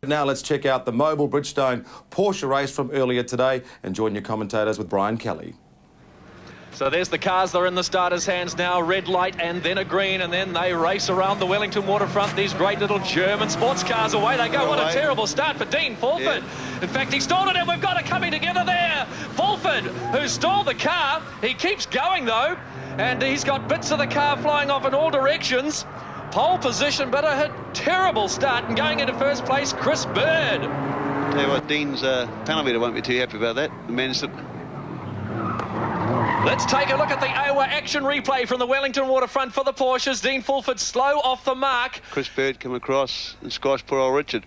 Now let's check out the Mobile Bridgestone Porsche race from earlier today and join your commentators with Brian Kelly. So there's the cars. They're in the starters' hands now. Red light and then a green, and then they race around the Wellington waterfront. These great little German sports cars. Away they go. What a terrible start for Dean Fulford. In fact, he stalled it, and we've got it coming together there. Fulford, who stalled the car. He keeps going, though, and he's got bits of the car flying off in all directions. Pole position, but a terrible start, and going into first place, Chris Bird. Tell you what, Dean's panel meter won't be too happy about that. The man's... Let's take a look at the Iowa action replay from the Wellington waterfront for the Porsches. Dean Fulford slow off the mark. Chris Bird come across and squashed poor old Richard.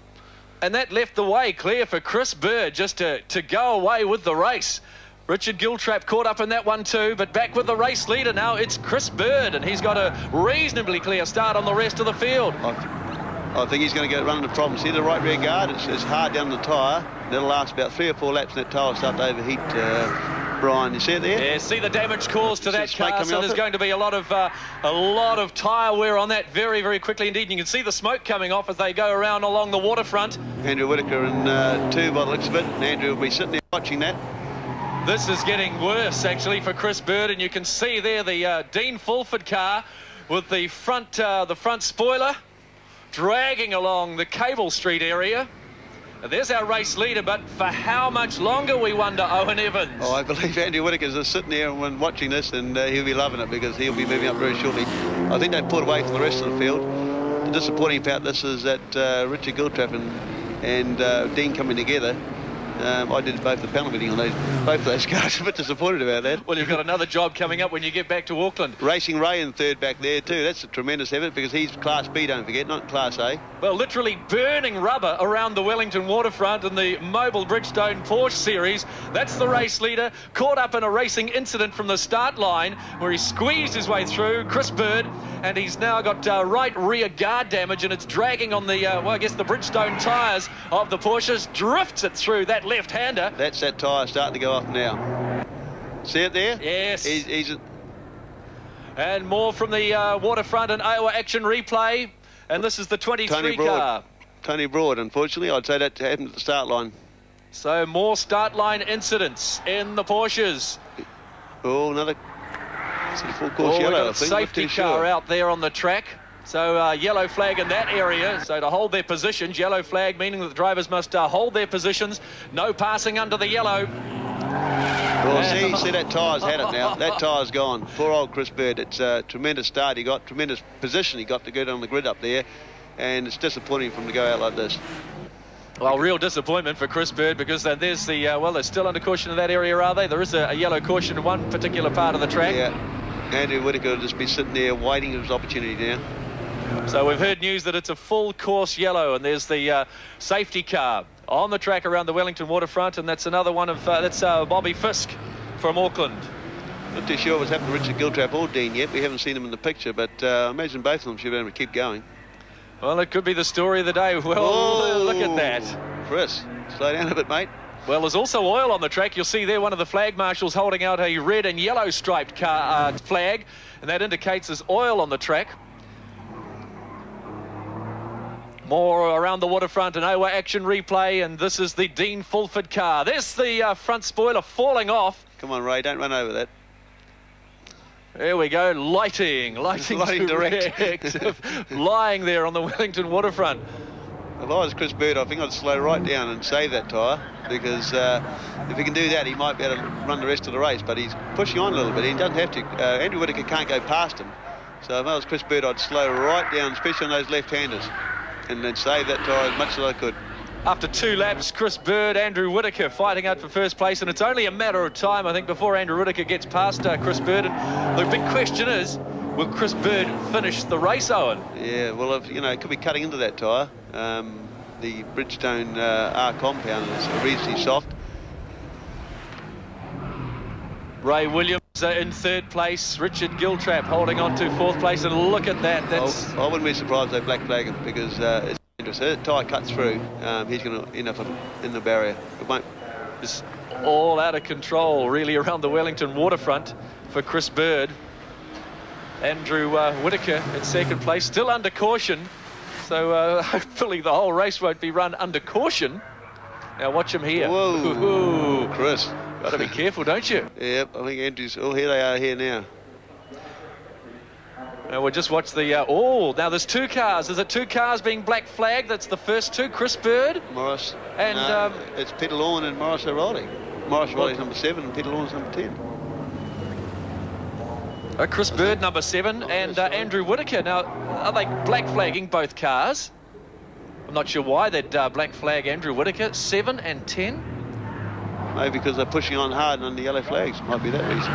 And that left the way clear for Chris Bird just to go away with the race. Richard Giltrap caught up in that one too, but back with the race leader now, it's Chris Bird, and he's got a reasonably clear start on the rest of the field. I think he's going to get running the problem. See the right rear guard? It's hard down the tyre. It'll last about 3 or 4 laps, and that tyre will start to overheat. Brian, you see it there? Yeah, see the damage caused to that car. So there's going to be a lot of tyre wear on that very, very quickly indeed. You can see the smoke coming off as they go around along the waterfront. Andrew Whitaker in 2 by the looks of it. And Andrew will be sitting there watching that. This is getting worse actually for Chris Bird, and you can see there the Dean Fulford car with the front spoiler dragging along the Cable Street area. There's our race leader, but for how much longer, we wonder, Owen Evans? Oh, I believe Andrew Whitaker's just sitting there and watching this, and he'll be loving it because he'll be moving up very shortly. I think they've pulled away from the rest of the field. The disappointing part of this is that Richard Giltrap and Dean coming together. I did both the panel meeting on both of those cars. A bit disappointed about that. Well, you've got another job coming up when you get back to Auckland. Racing Ray in third back there too. That's a tremendous effort because he's Class B, don't forget, not Class A. Well, literally burning rubber around the Wellington waterfront in the Mobile Bridgestone Porsche series. That's the race leader, caught up in a racing incident from the start line where he squeezed his way through, Chris Bird, and he's now got right rear guard damage, and it's dragging on the, well, I guess the Bridgestone tyres of the Porsches, drifts it through that left-hander. That's that tyre starting to go off now. See it there? Yes. He's and more from the waterfront and Iowa action replay. And this is the 23 car. Tony Broad, unfortunately. I'd say that happened at the start line. So more start line incidents in the Porsches. Oh, another full course yellow, I think. Safety car out there on the track. So yellow flag in that area. So to hold their positions, yellow flag meaning that the drivers must hold their positions. No passing under the yellow. Well, see that tyre's had it now. That tyre's gone. Poor old Chris Bird. It's a tremendous start. He got tremendous position. He got to get on the grid up there, and it's disappointing for him to go out like this. Well, real disappointment for Chris Bird because there's the well, they're still under caution in that area, are they? There is a yellow caution in one particular part of the track. Yeah, Andrew Whitaker will just be sitting there waiting for his opportunity now. So we've heard news that it's a full course yellow, and there's the safety car on the track around the Wellington waterfront, and that's another one of that's Bobby Fisk from Auckland. Not too sure what's happened to Richard Giltrap or Dean yet. We haven't seen them in the picture, but I imagine both of them should be able to keep going. Well, it could be the story of the day. Well, look at that. Chris, slow down a bit, mate. Well, there's also oil on the track. You'll see there one of the flag marshals holding out a red and yellow striped car, flag, and that indicates there's oil on the track. More around the waterfront, an Iowa action replay, and this is the Dean Fulford car. There's the front spoiler falling off. Come on, Ray, don't run over that. There we go, lighting direct. Lying there on the Wellington waterfront. If I was Chris Bird, I think I'd slow right down and save that tyre, because if he can do that, he might be able to run the rest of the race, but he's pushing on a little bit. He doesn't have to. Andrew Whitaker can't go past him. So if I was Chris Bird, I'd slow right down, especially on those left-handers, and then save that tyre as much as I could. After 2 laps, Chris Bird, Andrew Whitaker fighting out for first place, and it's only a matter of time, I think, before Andrew Whitaker gets past Chris Bird. And the big question is, will Chris Bird finish the race, Owen? Yeah, well, it could be cutting into that tyre. The Bridgestone R compound is reasonably soft. Ray Williams in 3rd place, Richard Giltrap holding on to 4th place, and look at that. I wouldn't be surprised if they black flag him, because it's dangerous. If the tyre cuts through, he's going to end up in the barrier. It won't. It's all out of control, really, around the Wellington waterfront for Chris Bird. Andrew Whitaker in 2nd place, still under caution. So hopefully the whole race won't be run under caution. Now watch him here. Whoa, ooh. Chris. Got to be careful, don't you? Yep, I think Andrew's... Oh, here they are here now. Now we'll just watch the... now there's two cars. Is it two cars being black flagged? That's the first two. Chris Bird. Morris. And... it's Peter Lawn and Morris O'Reilly. Morris O'Reilly's number 7 and Peter Lawn's number 10. Chris Bird, number 7, and Andrew Whittaker. Now, are they black flagging both cars? I'm not sure why they'd black flag Andrew Whittaker. 7 and 10? Maybe because they're pushing on hard and on the yellow flags. Might be that reason.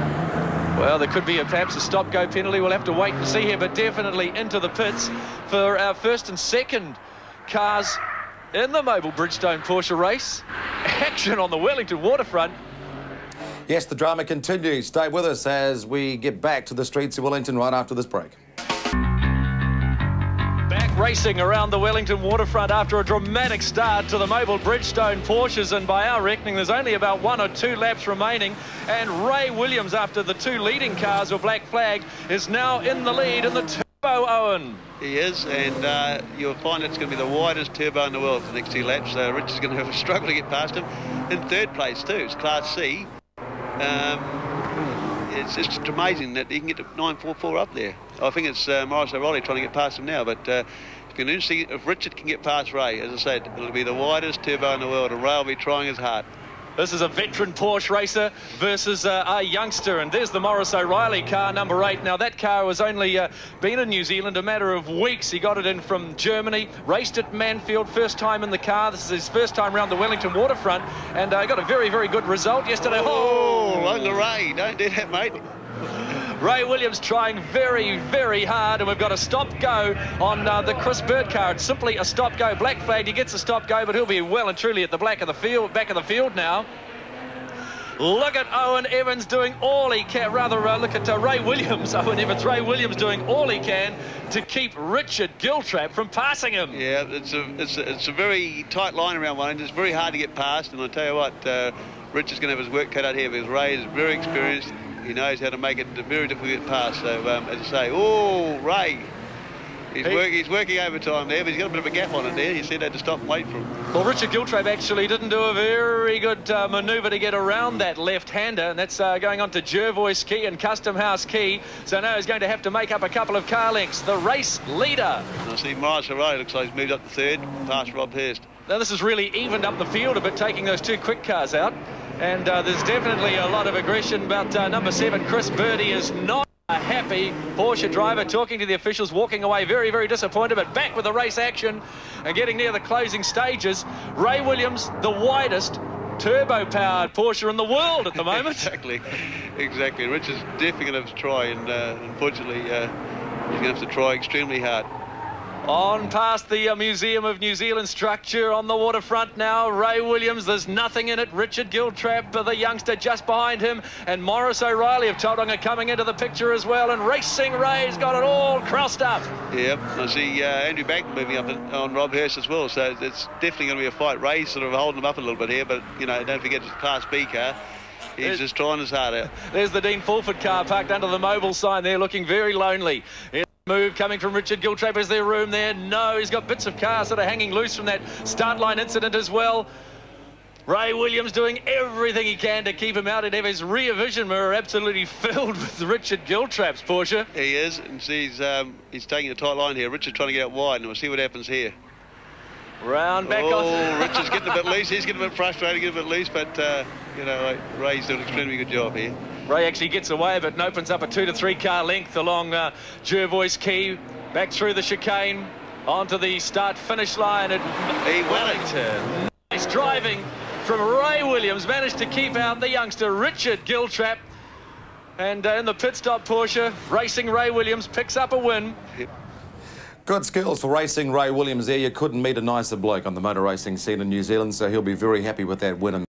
Well, there could be perhaps a stop-go penalty. We'll have to wait and see here, but definitely into the pits for our first and second cars in the Mobile Bridgestone Porsche race. Action on the Wellington waterfront. Yes, the drama continues. Stay with us as we get back to the streets of Wellington right after this break. Back racing around the Wellington waterfront after a dramatic start to the Mobile Bridgestone Porsches, and by our reckoning there's only about 1 or 2 laps remaining, and Ray Williams, after the 2 leading cars were black flagged, is now in the lead in the turbo, Owen. He is, and you'll find it's going to be the widest turbo in the world for the next 2 laps. Rich is going to have a struggle to get past him. In 3rd place too, it's Class C. It's just amazing that he can get to 9.44 up there. I think it's Morris O'Reilly trying to get past him now, but it's going to be interesting if Richard can get past Ray. As I said, it'll be the widest turbo in the world, and Ray will be trying his hard. This is a veteran Porsche racer versus a youngster, and there's the Morris O'Reilly car, number 8. Now, that car has only been in New Zealand a matter of weeks. He got it in from Germany, raced at Manfield, first time in the car. This is his first time around the Wellington waterfront, and got a very, very good result yesterday. Oh, Uncle Ray, don't do that, mate. Ray Williams trying very, very hard, and we've got a stop-go on the Chris Bird car. It's simply a stop-go. Black flagged, he gets a stop-go, but he'll be well and truly at the back of the field now. Look at Owen Evans doing all he can, look at Ray Williams, Ray Williams doing all he can to keep Richard Giltrap from passing him. Yeah, it's a very tight line around one. It's very hard to get past, and I'll tell you what, Richard's going to have his work cut out here because Ray is very experienced. He knows how to make it very difficult to get past. So, as I say, oh, Ray, he's working overtime there, but he's got a bit of a gap on it there. He said they had to stop and wait for him. Well, Richard Giltrap actually didn't do a very good manoeuvre to get around that left-hander, and that's going on to Jervois Key and Custom House Key. So now he's going to have to make up a couple of car lengths. The race leader. I see Morris O'Reilly looks like he's moved up to 3rd, past Rob Hurst. Now, this has really evened up the field a bit, taking those 2 quick cars out. And there's definitely a lot of aggression about number 7, Chris Bird. He is not a happy Porsche driver, talking to the officials, walking away very, very disappointed, but back with the race action and getting near the closing stages. Ray Williams, the widest turbo-powered Porsche in the world at the moment. Exactly. Rich is definitely going to have to try, and unfortunately, he's going to have to try extremely hard. On past the Museum of New Zealand structure on the waterfront now. Ray Williams, there's nothing in it. Richard Giltrap, the youngster, just behind him. And Morris O'Reilly of Tauranga coming into the picture as well. And Racing Ray's got it all crossed up. Yep, I see Andrew Bank moving up on Rob Hurst as well. So it's definitely going to be a fight. Ray's sort of holding him up a little bit here. But, you know, don't forget it's a Class B car. He's just trying his heart out. There's the Dean Fulford car parked under the mobile sign there, looking very lonely. Move coming from Richard Giltrap. Is there room there? No, he's got bits of cars that are hanging loose from that start line incident as well. Ray Williams doing everything he can to keep him out, and have his rear vision mirror absolutely filled with Richard Giltrap's Porsche. He is, and see, he's taking a tight line here. Richard's trying to get out wide, and we'll see what happens here. Round back on. Richard's getting a bit loose. He's getting a bit frustrated, getting a bit loose, but, you know, Ray's doing an extremely good job here. Ray actually gets away a bit and opens up a 2 to 3 car length along Jervois Key, back through the chicane, onto the start-finish line at Wellington. Nice driving from Ray Williams, managed to keep out the youngster Richard Giltrap. And in the pit stop Porsche, Racing Ray Williams picks up a win. Yep. Good skills for Racing Ray Williams there. You couldn't meet a nicer bloke on the motor racing scene in New Zealand, so he'll be very happy with that win.